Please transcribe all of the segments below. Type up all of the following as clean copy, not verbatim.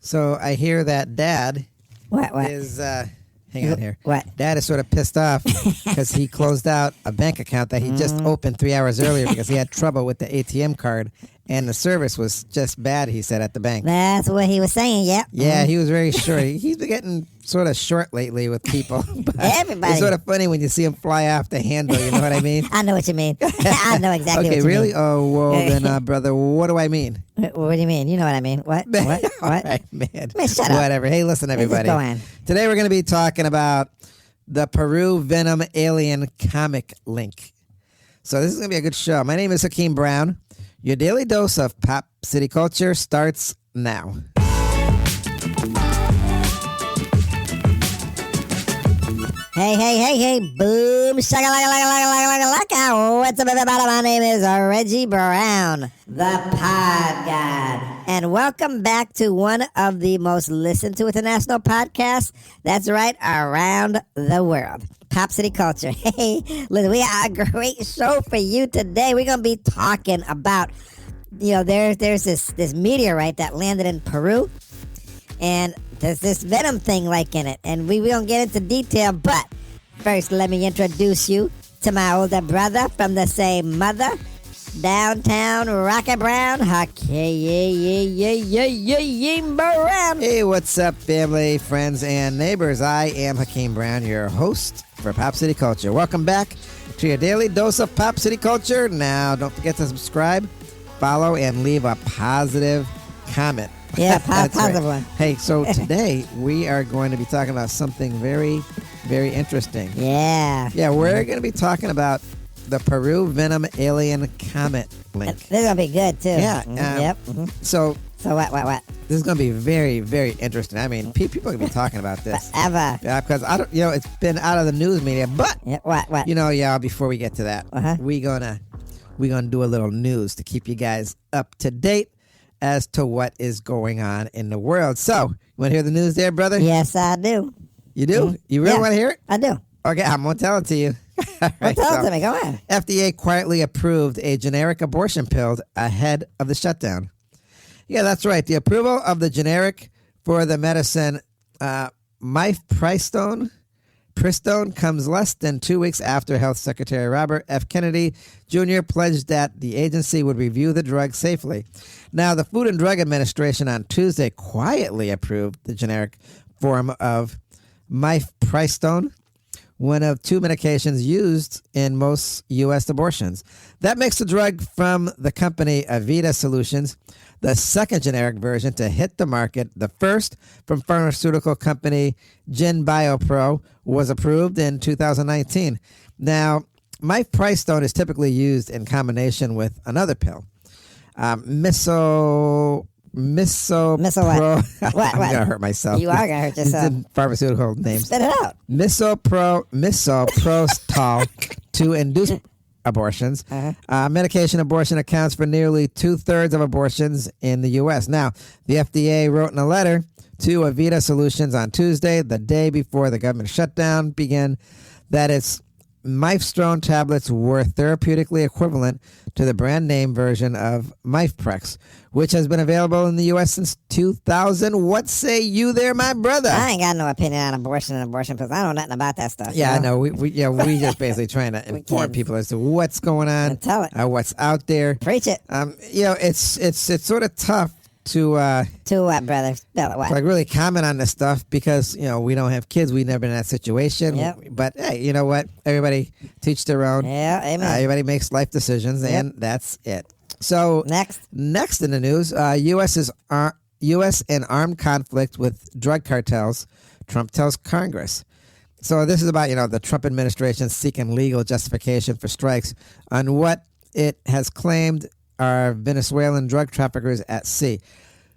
So I hear that Dad What? is, hang on here. What? Dad is sort of pissed off because he closed out a bank account that he just opened 3 hours earlier because he had trouble with the ATM card and the service was just bad, he said, at the bank. That's what he was saying, yep. Yeah, he was very short. He's been getting sort of short lately with people. But Everybody. It's sort of funny when you see him fly off the handle, you know what I mean? I know what you mean. I know exactly what you really? mean. Oh, well, then, brother, what do I mean? What do you mean? You know what I mean. What? What? All right, man. Man, shut up. Whatever. Hey, listen, everybody. Go on. Today we're going to be talking about the Peru Venom alien comic link. So this is going to be a good show. My name is Hakeem Brown. Your daily dose of pop city culture starts now. Hey, boom, shaka-laka-laka-laka-laka-laka. What's up, everybody? My name is Reggie Brown, the Pod God. And welcome back to one of the most listened to international podcasts. That's right, around the world. Pop City Culture. Hey, listen, we have a great show for you today. We're going to be talking about, there's this meteorite that landed in Peru. And there's this Venom thing like in it. And we don't get into detail, but first let me introduce you to my older brother from the same mother, downtown Rocky Brown, Hakeem Brown. Hey, what's up, family, friends, and neighbors? I am Hakeem Brown, your host for Pop City Culture. Welcome back to your daily dose of Pop City Culture. Now, don't forget to subscribe, follow, and leave a positive comment. Yeah, positive one. Hey, so today we are going to be talking about something very, very interesting. Yeah. Yeah, we're going to be talking about the Peru Venom alien comet link. This is going to be good, too. Yeah. Yep. So what? This is going to be very, very interesting. I mean, people are going to be talking about this. Ever. Yeah, because it's been out of the news media. But yeah, what? Before we get to that, Uh-huh. we're gonna do a little news to keep you guys up to date as to what is going on in the world. So, you want to hear the news there, brother? Yes, I do. You do? You really want to hear it? I do. Okay, I'm going to tell it to you. Tell it to me. Go on. FDA quietly approved a generic abortion pill ahead of the shutdown. Yeah, that's right. The approval of the generic for the medicine mifepristone comes less than 2 weeks after Health Secretary Robert F. Kennedy Jr. pledged that the agency would review the drug safely. Now, the Food and Drug Administration on Tuesday quietly approved the generic form of mifepristone, one of two medications used in most U.S. abortions. That makes the drug from the company Avita Solutions the second generic version to hit the market. The first from pharmaceutical company GenBioPro was approved in 2019. Now, mifepristone is typically used in combination with another pill. Miso what? What? I'm going to hurt myself. You are going to hurt yourself. Pharmaceutical names. Spit it out. Misoprostol to induce abortions. Uh-huh. Medication abortion accounts for nearly 2/3 of abortions in the U.S. Now, the FDA wrote in a letter to Avita Solutions on Tuesday, the day before the government shutdown began, that its mifepristone tablets were therapeutically equivalent to the brand name version of Mifeprex, which has been available in the U.S. since 2000. What say you there, my brother? I ain't got no opinion on abortion and abortion pills. I know nothing about that stuff. Yeah, I know. We just basically trying to inform people as to what's going on, tell it, what's out there. Preach it. It's sort of tough to what, brother? Spell it, what? Like really comment on this stuff because we don't have kids. We've never been in that situation. Yep. But hey, you know what? Everybody teach their own. Yeah, amen. Everybody makes life decisions, and that's it. So next in the news, U.S. in armed conflict with drug cartels. Trump tells Congress. So this is about the Trump administration seeking legal justification for strikes on what it has claimed are Venezuelan drug traffickers at sea.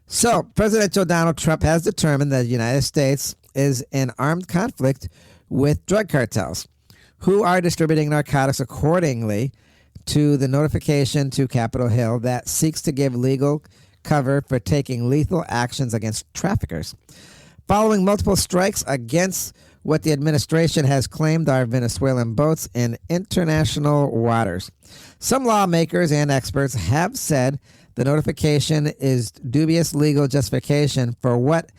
So President Donald Trump has determined that the United States is in armed conflict with drug cartels who are distributing narcotics accordingly to the notification to Capitol Hill that seeks to give legal cover for taking lethal actions against traffickers. Following multiple strikes against what the administration has claimed are Venezuelan boats in international waters, some lawmakers and experts have said The notification is dubious legal justification for what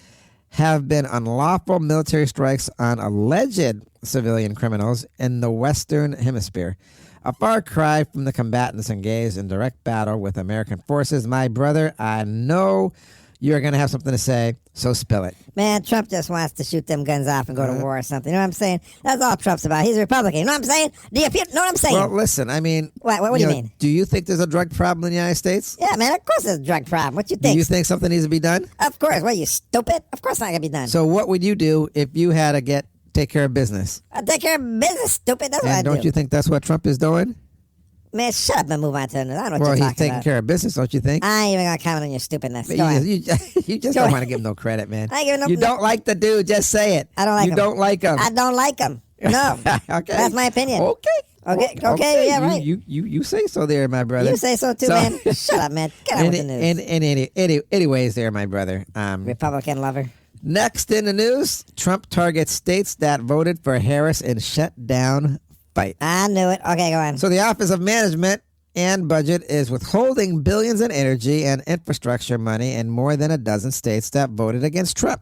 have been unlawful military strikes on alleged civilian criminals in the Western Hemisphere. A far cry from the combatants engaged in direct battle with American forces. My brother, I know you're going to have something to say, so spill it. Man, Trump just wants to shoot them guns off and go to war or something. You know what I'm saying? That's all Trump's about. He's a Republican. You know what I'm saying? Do you know what I'm saying? Well, listen, I mean... What do you mean? Do you think there's a drug problem in the United States? Yeah, man, of course there's a drug problem. What you think? Do you think something needs to be done? Of course. What, you stupid? Of course not going to be done. So what would you do if you had to take care of business? I'll take care of business, stupid. That's what I And do. don't you think that's what Trump is doing? Man, shut up and move on to it. I don't know what Well, you're he's talking taking about. care of business, don't you think? I ain't even going to comment on your stupidness. Go You, ahead. you just Go don't ahead. want to give him no credit, man. I ain't giving no- You don't like the dude, just say it. I don't like you him. You don't like him. I don't like him. No. Okay. That's my opinion. Okay, yeah, right. You say so there, my brother. You say so too, man. Shut up, man. Get on with the news. Anyways there, my brother. Republican lover. Next in the news, Trump targets states that voted for Harris in shutdown fight. I knew it. Okay, go on. So the Office of Management and Budget is withholding billions in energy and infrastructure money in more than a dozen states that voted against Trump.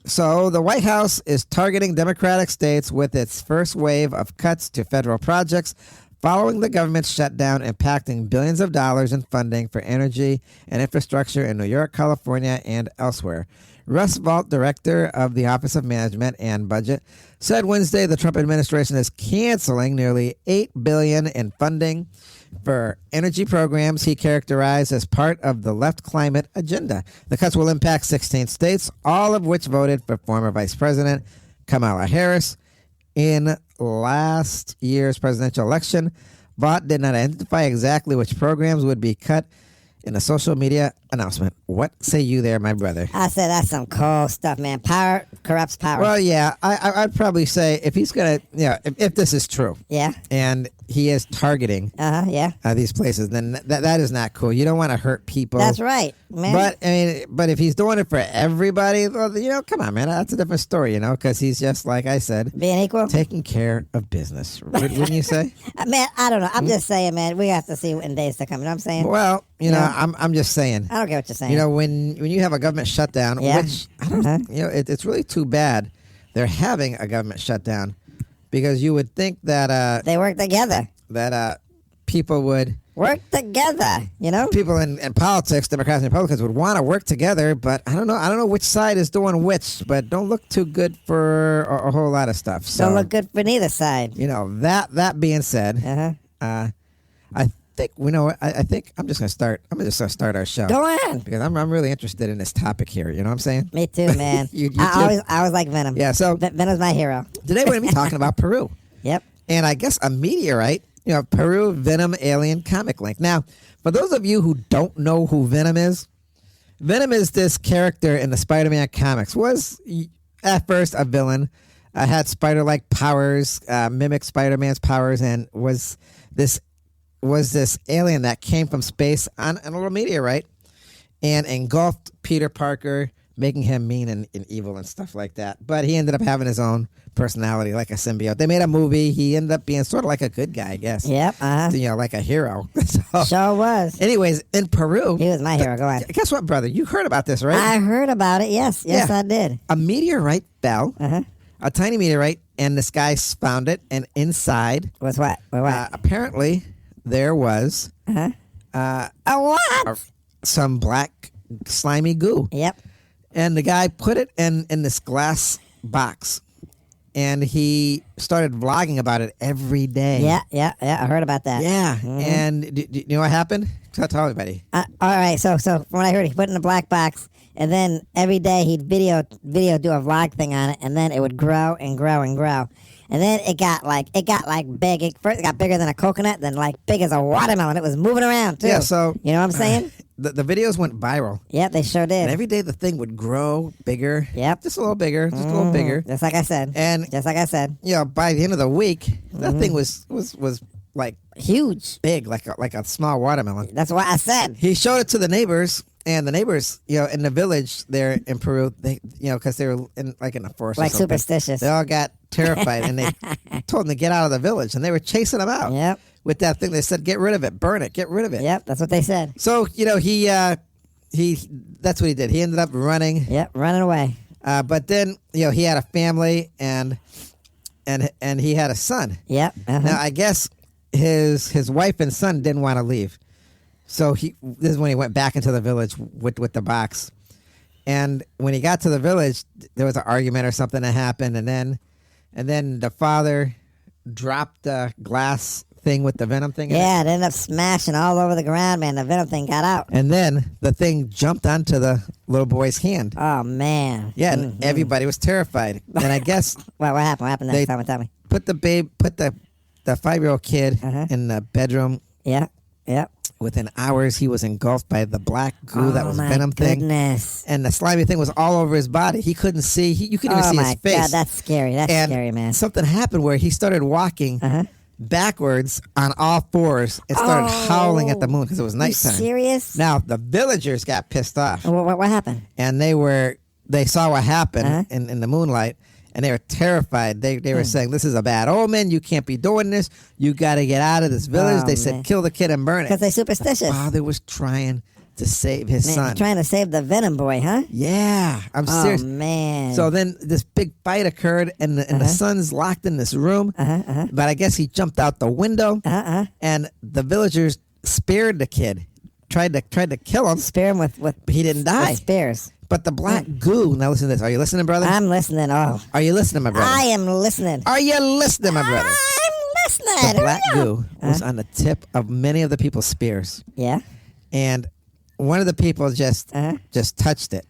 So the White House is targeting Democratic states with its first wave of cuts to federal projects following the government's shutdown, impacting billions of dollars in funding for energy and infrastructure in New York, California, and elsewhere. Russ Vought, director of the Office of Management and Budget, said Wednesday the Trump administration is canceling nearly $8 billion in funding for energy programs he characterized as part of the left climate agenda. The cuts will impact 16 states, all of which voted for former Vice President Kamala Harris in last year's presidential election. Vought did not identify exactly which programs would be cut in a social media announcement. What say you there, my brother? I said that's some cold stuff, man. Power corrupts power. Well, yeah, I'd probably say if he's going to, if this is true. Yeah. And he is targeting Yeah. these places, then that is not cool. You don't want to hurt people. That's right, man. But if he's doing it for everybody, well, come on, man. That's a different story, because he's just, like I said, being equal, taking care of business. Wouldn't you say? Man, I don't know. I'm just saying, man. We have to see in days to come. You know what I'm saying? Well, I'm just saying. I don't get what you're saying. When you have a government shutdown, which I don't, it's really too bad they're having a government shutdown, because you would think that they work together. That people would work together. People in politics, Democrats and Republicans, would want to work together, but I don't know which side is doing which. But don't look too good for a whole lot of stuff. So, don't look good for neither side. That being said, I think I'm just gonna start. I'm just gonna start our show. Go on, because I'm really interested in this topic here. You know what I'm saying? Me too, man. you I always like Venom. Yeah. So Venom's my hero. Today we're gonna be talking about Peru. Yep. And I guess a meteorite. Peru Venom alien comic link. Now, for those of you who don't know who Venom is this character in the Spider-Man comics. Was at first a villain. Had spider-like powers, mimicked Spider-Man's powers, and was this alien that came from space on a little meteorite and engulfed Peter Parker, making him mean and evil and stuff like that. But he ended up having his own personality, like a symbiote. They made a movie. He ended up being sort of like a good guy, I guess. Yep. Like a hero. Sure was. Anyways, in Peru, he was my hero. Go on. Guess what, brother? You heard about this, right? I heard about it. Yes, I did. A meteorite fell. A tiny meteorite, and this guy found it, and inside was what? Apparently, there was a what? Some black slimy goo. Yep. And the guy put it in this glass box, and he started vlogging about it every day. Yeah. I heard about that. Yeah. And do you know what happened? Tell everybody. All right. So from what I heard, he put it in a black box, and then every day he'd video do a vlog thing on it, and then it would grow and grow and grow. And then it got big. First it got bigger than a coconut, then big as a watermelon. It was moving around too. Yeah, so you know what I'm saying? The videos went viral. Yep, they sure did. And every day the thing would grow bigger. Yep. Just a little bigger. Just a little bigger. Just like I said. And just like I said. By the end of the week, that thing was like huge. Big, like a small watermelon. That's what I said. He showed it to the neighbors. And the neighbors, in the village there in Peru, they, because they were in the forest, like superstitious. They all got terrified, and they told them to get out of the village, and they were chasing them out. Yep. with that thing. They said, get rid of it, burn it, get rid of it. Yep, that's what they said. So, he that's what he did. He ended up running. Yep, running away. But then, he had a family and he had a son. Yep. Now, I guess his wife and son didn't want to leave. So this is when he went back into the village with the box. And when he got to the village, there was an argument or something that happened, and then the father dropped the glass thing with the Venom thing in Yeah, it. it ended up smashing all over the ground, man. The Venom thing got out. And then the thing jumped onto the little boy's hand. Oh, man. Yeah, and everybody was terrified. And I guess What happened? What happened next time? Tell me. put the 5-year-old kid in the bedroom. Yeah, yep. Within hours, he was engulfed by the black goo that was my Venom thing. goodness. And the slimy thing was all over his body. He couldn't see. You couldn't even see his face. Oh, my God, that's scary. That's And scary, man. something happened where he started walking backwards on all fours and started howling at the moon because it was You nighttime. serious? Now, the villagers got pissed off. What happened? And they saw what happened in the moonlight, and they were terrified. They were saying, this is a bad omen. You can't be doing this. You got to get out of this village. Oh, They said, man. kill the kid and burn it. Because they're superstitious. Father was trying to save his Man, son. trying to save the Venom boy, huh? Yeah, I'm Oh, serious. man. So then this big fight occurred, and the son's locked in this room. But I guess he jumped out the window, and the villagers speared the kid. Tried to kill him. Spear him with He didn't die. with spears. But the black goo. Now listen to this. Are you listening, brother? I'm listening. Oh, Are you listening, my brother? I am listening. Are you listening, my brother? I'm listening. The black Here we go. goo was on the tip of many of the people's spears, Yeah. and one of the people just touched it,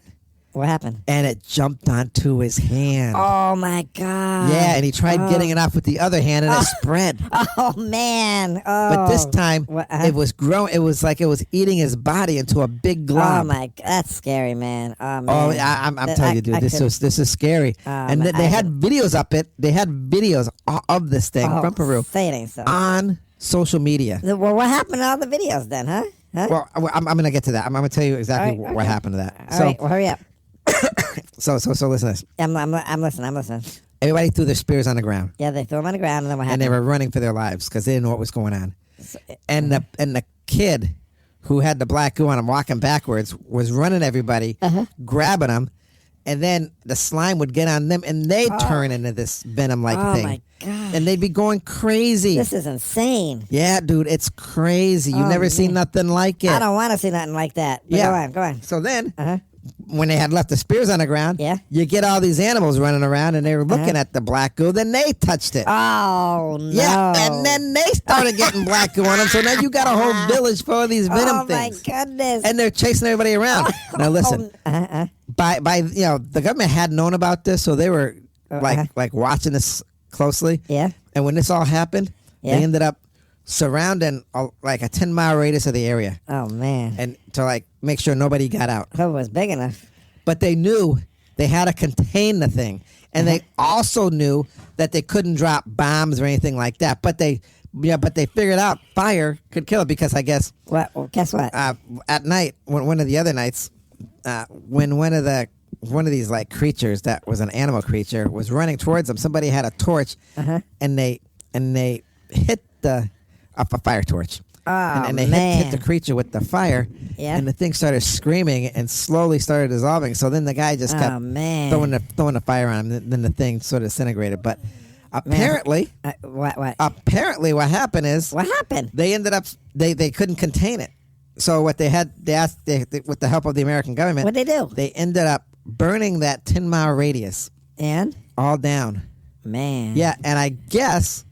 What happened? and it jumped onto his hand. Oh my God. Yeah, and he tried getting it off with the other hand, and it spread. Oh man. Oh. But this time, What- it was growing. It was like it was eating his body into a big glob. Oh my. That's scary, man. Oh man. Oh, I'm telling you, dude, this is scary. And man, they had videos up it. They had videos of this thing from Peru Say it ain't so. on social media. Well, what happened to all the videos then, huh? Well, I'm going to get to that. I'm going to tell you exactly All right, what okay. happened to that. All right. Well, hurry up. So listen to this. I'm listening. I'm listening. Everybody threw their spears on the ground, Yeah, they threw him on the ground, and then what and happened? they were running for their lives because they didn't know what was going on. And the kid who had the black goo on him walking backwards was running everybody, grabbing them, and then the slime would get on them, and they'd turn into this venom-like Oh thing. my God. And they'd be going crazy. This is insane. Yeah, dude, it's crazy. You've never seen nothing like it. I don't want to see nothing like that. But Yeah. Go on. So then, when they had left the spears on the ground, Yeah. you get all these animals running around, and they were looking at the black goo. Then they touched it. Oh no. Yeah, and then they started getting black goo on them. So now you got a whole village full of these venom Oh my things, goodness. and they're chasing everybody around. Now listen, by the government had known about this, so they were like watching this closely. Yeah. And when this all happened, Yeah. they ended up surrounding like a 10-mile radius of the area, Oh man. and to like make sure nobody got out. Hope it was big enough. But they knew they had to contain the thing, and they also knew that they couldn't drop bombs or anything like that. But they figured out fire could kill it because I guess What? Well, guess what? at night, one of the other nights, when one of these like creatures that was an animal creature was running towards them, somebody had a torch, and they hit a fire torch. And they hit the creature with the fire, Yeah. and the thing started screaming and slowly started dissolving. So then the guy just kept man. throwing the fire on him. Then the thing sort of disintegrated. But apparently, What? apparently, what happened is What happened? they ended up they couldn't contain it. So what they asked with the help of the American government, What'd they do? they ended up burning that 10-mile radius And all down. man. Yeah, and I guess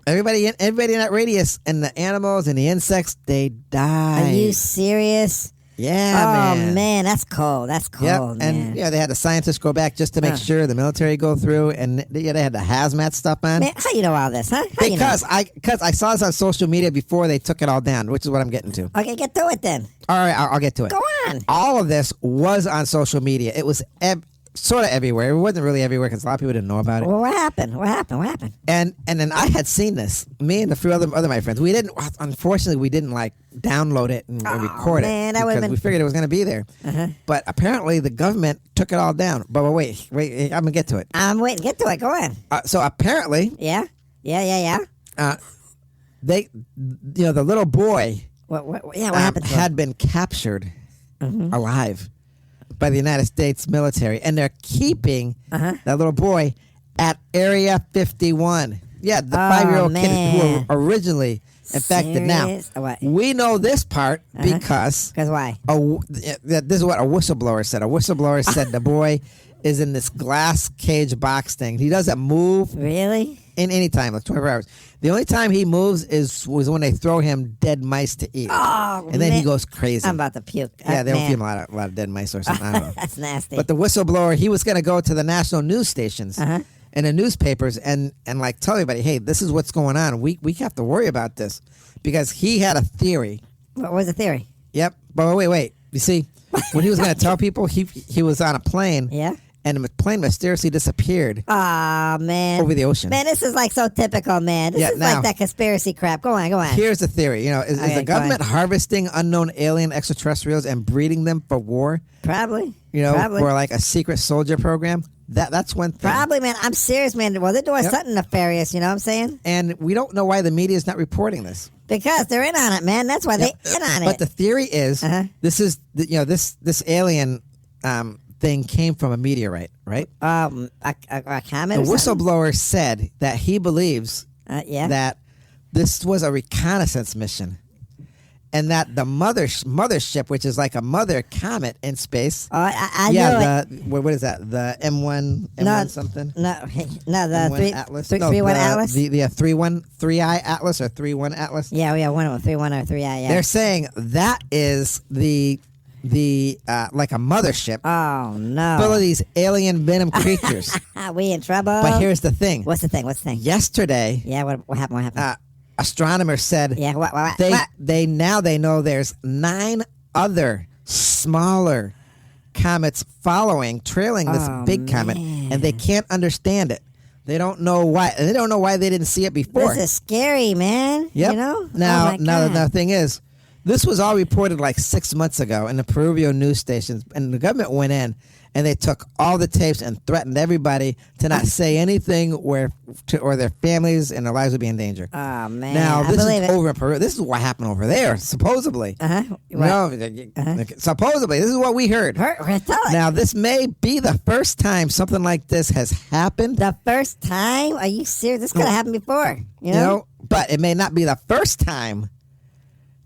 everybody in that radius and the animals and the insects, they died. Are you serious? Yeah, Oh man. man, that's cold. That's cold, Yep, man. and they had the scientists go back just to make sure the military go through, and they had the hazmat stuff on. Man, how you know all this, huh? How you know? Because I saw this on social media before they took it all down, which is what I'm getting to. Okay, get to it then. All right, I'll get to it. Go on. All of this was on social media. It was sort of everywhere. It wasn't really everywhere because a lot of people didn't know about it. Well, what happened? What happened? What happened? And then I had seen this. Me and a few other my friends. We didn't. Unfortunately, we didn't like download it and record man, it that would've because been- we figured it was going to be there. But apparently, the government took it all down. But wait, I'm gonna get to it. I'm waiting. Get to it. Go on. So apparently, Yeah. they, the little boy What happened to him? had been captured alive by the United States military, and they're keeping that little boy at Area 51. Yeah, the 5-year-old kid who originally infected. Serious? Now, What? we know this part because why? this is what a whistleblower said. A whistleblower said the boy is in this glass cage box thing. He doesn't move Really? in any time, like 24 hours. The only time he moves was when they throw him dead mice to eat. Oh, and then he man. goes crazy. I'm about to puke. Yeah, they don't man. feed him a lot of dead mice or something. I don't know. That's nasty. But the whistleblower, he was going to go to the national news stations and the newspapers and like tell everybody, hey, this is what's going on. We have to worry about this because he had a theory. What was the theory? Yep. But wait. You see, when he was going to tell people, he was on a plane. Yeah. And the plane mysteriously disappeared Aw, man. over the ocean. Man, this is like so typical, man. This is now- like that conspiracy crap. Go on. Here's the theory. Is Okay, the go government ahead. harvesting unknown alien extraterrestrials and breeding them for war? Probably. For like a secret soldier program? That's one thing. Probably, man. I'm serious, man. Well, they're doing something nefarious, you know what I'm saying? And we don't know why the media is not reporting this. Because they're in on it, man. That's why they're in on it. But the theory is this is this alien thing came from a meteorite, right? a comment The or something? whistleblower said that he believes Yeah. that this was a reconnaissance mission, and that the mothership, which is like a mother comet in space. Oh, I know it. What is that? The M1 something. No, the M1 Atlas. three one Atlas. The 3I Atlas or 3-1 Atlas. Yeah, one of them, 3-1 or 3I. Yeah. They're saying that is the like a mothership Oh no. full of these alien venom creatures. We in trouble. But here's the thing. What's the thing? Yesterday, Yeah. What happened? astronomers said Yeah. What? they know there's 9 other smaller comets trailing this big comet, and they can't understand it. They don't know why. And they don't know why they didn't see it before. This is scary, man. Yep. You know. Now, oh my God. the thing is, this was all reported like 6 months ago in the Peruvian news stations, and the government went in and they took all the tapes and threatened everybody to not say anything or their families and their lives would be in danger. Oh man. Now, I this believe is it. over in Peru. This is what happened over there, supposedly. What? Supposedly, this is what we heard. Tell it. Now, this may be the first time something like this has happened. The first time? Are you serious? This could have happened before. You know? But it may not be the first time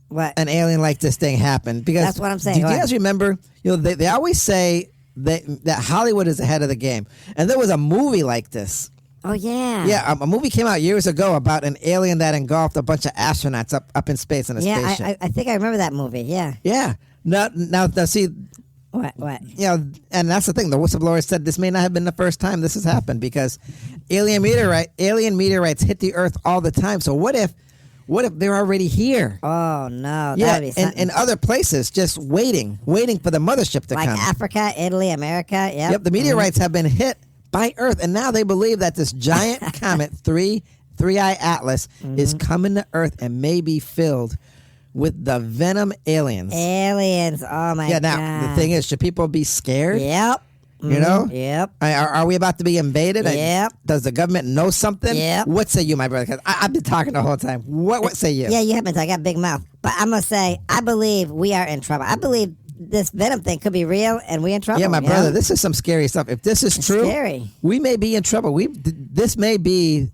What? an alien like this thing happened. Because That's what I'm saying. Do Go you ahead. guys remember? They always say that Hollywood is ahead of the game, and there was a movie like this. Oh yeah. Yeah, a movie came out years ago about an alien that engulfed a bunch of astronauts up in space in a Yeah. spaceship. I think I remember that movie. Yeah. Yeah. Now, see, What? and that's the thing. The whistleblower said this may not have been the first time this has happened because alien meteorites hit the Earth all the time. So what if they're already here? Oh no. Yeah, That'd be something. in other places, just waiting for the mothership to like come. Africa, Italy, America. Yep. Yep, the meteorites have been hit by Earth, and now they believe that this giant comet, 3I Atlas, is coming to Earth and may be filled with the Venom aliens. Aliens. Oh my Yeah, God. now, the thing is, should people be scared? Yep. You know? Yep. Are we about to be invaded? Yep. Does the government know something? Yep. What say you, my brother? 'Cause I've been talking the whole time. What say you? Yeah, you have been talking. I got a big mouth. But I'm going to say, I believe we are in trouble. I believe this Venom thing could be real and we in trouble. Yeah, my you brother, know? this is some scary stuff. If this is true, scary. we may be in trouble. We may be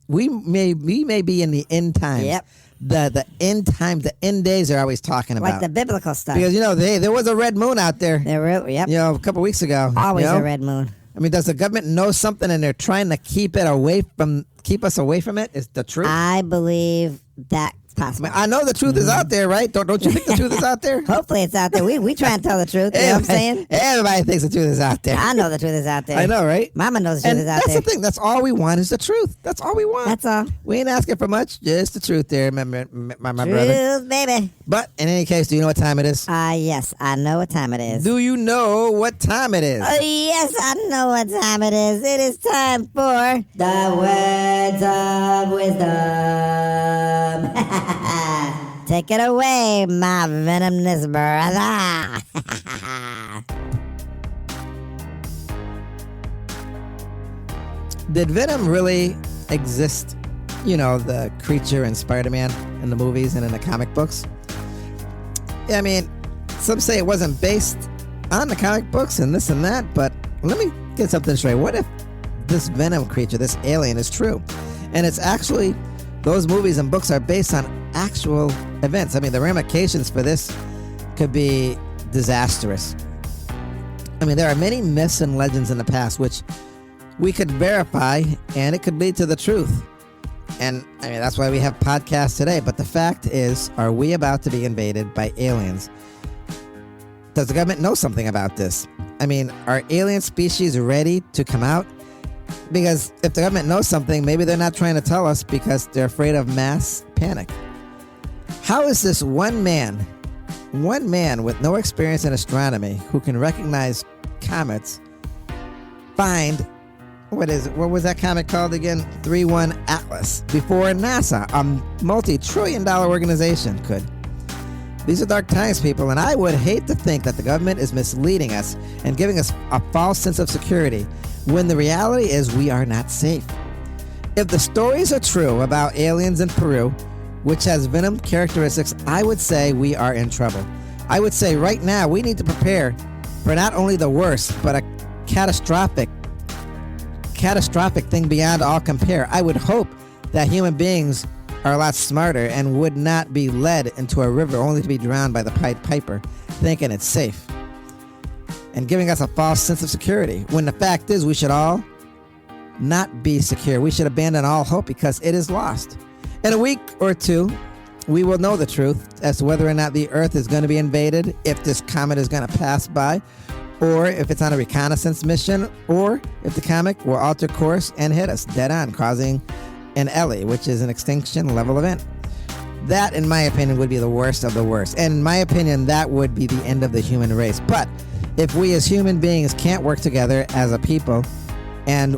in the end times. Yep. The end times, the end days they're always talking Like about. the biblical stuff. Because there was a red moon out there. They're real. Yep. A couple weeks ago. Always you know? a red moon. I mean, does the government know something and they're trying to keep us away from it? Is the truth? I believe that's possible. I know the truth is out there, right? Don't you think the truth is out there? Hopefully it's out there. We try and tell the truth. You know what I'm saying? Everybody thinks the truth is out there. I know the truth is out there. I know, right? Mama knows the And truth is out that's there. the thing. That's all we want is the truth. That's all we want. That's all. We ain't asking for much, just the truth there, my brother. Truth, baby. But in any case, do you know what time it is? Yes, I know what time it is. Do you know what time it is? Yes, I know what time it is. It is time for the words of wisdom. Take it away, my venomous brother. Did Venom really exist You know, the creature in Spiderman in the movies and in the comic books. I mean, some say it wasn't based on the comic books and this and that, but let me get something straight. What if this Venom creature, this alien, is true? And it's actually, those movies and books are based on actual events. I mean, the ramifications for this could be disastrous. I mean, there are many myths and legends in the past which we could verify, and it could lead to the truth. And I mean, that's why we have podcasts today. But the fact is, are we about to be invaded by aliens? Does the government know something about this? I mean, are alien species ready to come out? Because if the government knows something, maybe they're not trying to tell us because they're afraid of mass panic. How is this one man with no experience in astronomy who can recognize comets find, what was that comet called again? 31 Atlas, before NASA, a multi-trillion-dollar organization, could? These are dark times, people, and I would hate to think that the government is misleading us and giving us a false sense of security when the reality is we are not safe. If the stories are true about aliens in Peru, which has Venom characteristics, I would say we are in trouble. I would say right now we need to prepare for not only the worst, but a catastrophic thing beyond all compare. I would hope that human beings are a lot smarter and would not be led into a river only to be drowned by the Pied Piper, thinking it's safe and giving us a false sense of security, when the fact is we should all not be secure. We should abandon all hope because it is lost. In a week or two, we will know the truth as to whether or not the Earth is going to be invaded, if this comet is going to pass by, or if it's on a reconnaissance mission, or if the comet will alter course and hit us dead on, causing an LE, which is an extinction level event. That, in my opinion, would be the worst of the worst. And in my opinion, that would be the end of the human race. But if we as human beings can't work together as a people, and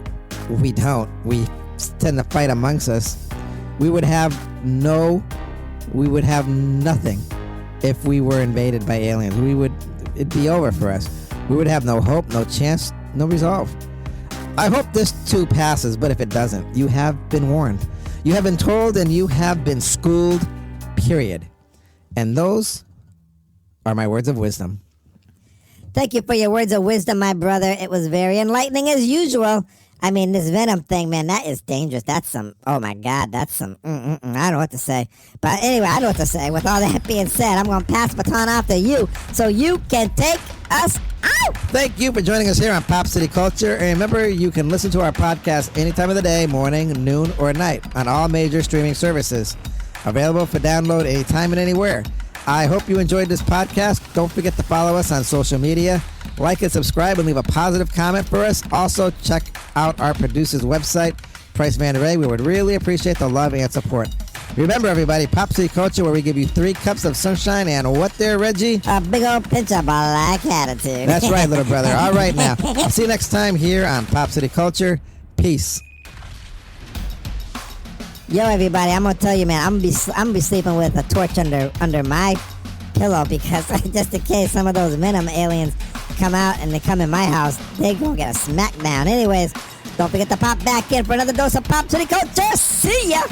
we tend to fight amongst us, we would have nothing if we were invaded by aliens. It'd be over for us. We would have no hope, no chance, no resolve. I hope this too passes, but if it doesn't, you have been warned. You have been told and you have been schooled, period. And those are my words of wisdom. Thank you for your words of wisdom, my brother. It was very enlightening as usual. I mean, this Venom thing, man, that is dangerous. That's some, oh my God, that's some, I don't know what to say. But anyway, I know what to say. With all that being said, I'm going to pass the baton off to you so you can take us out. Thank you for joining us here on Pop City Culture. And remember, you can listen to our podcast any time of the day, morning, noon, or night on all major streaming services. Available for download anytime and anywhere. I hope you enjoyed this podcast. Don't forget to follow us on social media. Like and subscribe and leave a positive comment for us. Also, check out our producer's website, Price Van Ray. We would really appreciate the love and support. Remember, everybody, Pop City Culture, where we give you 3 cups of sunshine and what there, Reggie? A big old pinch of black attitude. That's right, little brother. All right, now. I'll see you next time here on Pop City Culture. Peace. Yo, everybody, I'm gonna tell you, man, I'm gonna be sleeping with a torch under my pillow because just in case some of those Venom aliens come out and they come in my house, they gonna get a smackdown. Anyways, don't forget to pop back in for another dose of Pop City Culture. See ya.